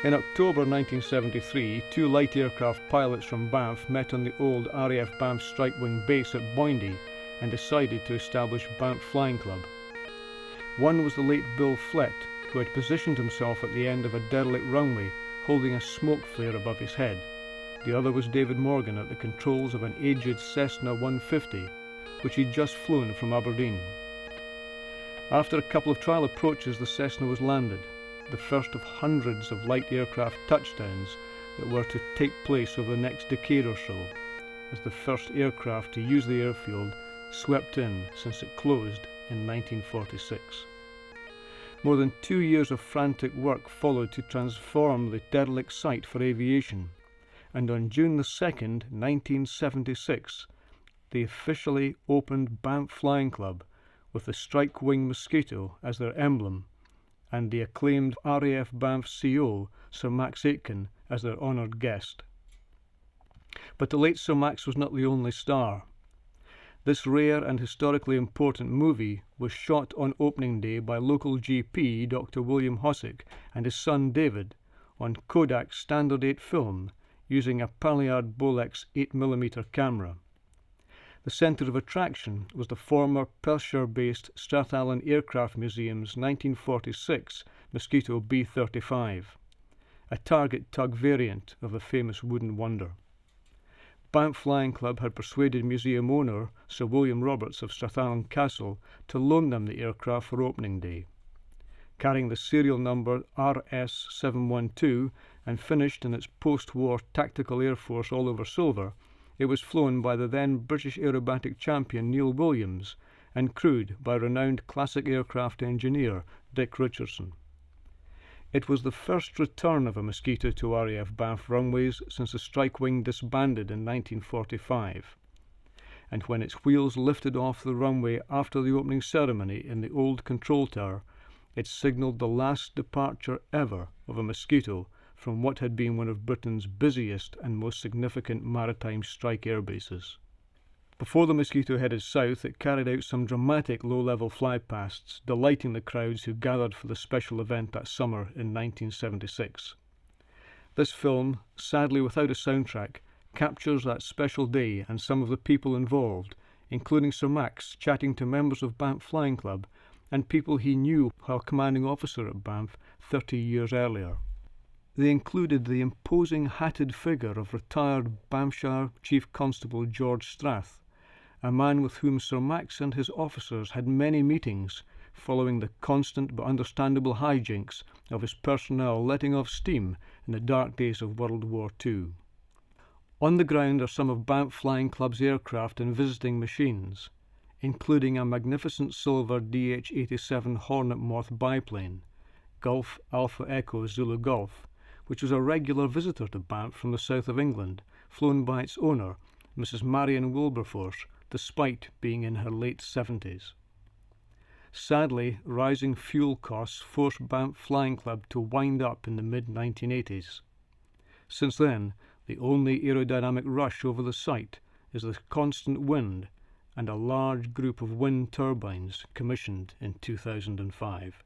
In October 1973, two light aircraft pilots from Banff met on the old RAF Banff Strike Wing base at Boyndy and decided to establish Banff Flying Club. One was the late Bill Flett, who had positioned himself at the end of a derelict runway, holding a smoke flare above his head. The other was David Morgan at the controls of an aged Cessna 150, which he'd just flown from Aberdeen. After a couple of trial approaches, the Cessna was landed, the first of hundreds of light aircraft touchdowns that were to take place over the next decade or so, as the first aircraft to use the airfield swept in since it closed in 1946. More than 2 years of frantic work followed to transform the derelict site for aviation, and on June the 2nd, 1976, they officially opened Banff Flying Club with the Strike Wing Mosquito as their emblem, and the acclaimed RAF Banff CO, Sir Max Aitken, as their honoured guest. But the late Sir Max was not the only star. This rare and historically important movie was shot on opening day by local GP Dr. William Hossick and his son David on Kodak Standard 8 film using a Palliard Bolex 8mm camera. The centre of attraction was the former Perthshire-based Strathallan Aircraft Museum's 1946 Mosquito B-35, a target tug variant of the famous wooden wonder. Banff Flying Club had persuaded museum owner Sir William Roberts of Strathallan Castle to loan them the aircraft for opening day. Carrying the serial number RS712 and finished in its post-war Tactical Air Force all-over silver, it was flown by the then British aerobatic champion Neil Williams and crewed by renowned classic aircraft engineer Dick Richardson. It was the first return of a Mosquito to RAF Banff runways since the Strike Wing disbanded in 1945, and when its wheels lifted off the runway after the opening ceremony in the old control tower, it signalled the last departure ever of a Mosquito from what had been one of Britain's busiest and most significant maritime strike airbases. Before the Mosquito headed south, it carried out some dramatic low-level flypasts, delighting the crowds who gathered for the special event that summer in 1976. This film, sadly without a soundtrack, captures that special day and some of the people involved, including Sir Max chatting to members of Banff Flying Club and people he knew while commanding officer at Banff 30 years earlier. They included the imposing hatted figure of retired Banffshire Chief Constable George Strath, a man with whom Sir Max and his officers had many meetings following the constant but understandable hijinks of his personnel letting off steam in the dark days of World War II. On the ground are some of Banff Flying Club's aircraft and visiting machines, including a magnificent silver DH-87 Hornet Moth biplane, Gulf Alpha Echo Zulu Golf, which was a regular visitor to Banff from the south of England, flown by its owner, Mrs. Marion Wilberforce, despite being in her late 70s. Sadly, rising fuel costs forced Banff Flying Club to wind up in the mid-1980s. Since then, the only aerodynamic rush over the site is the constant wind and a large group of wind turbines commissioned in 2005.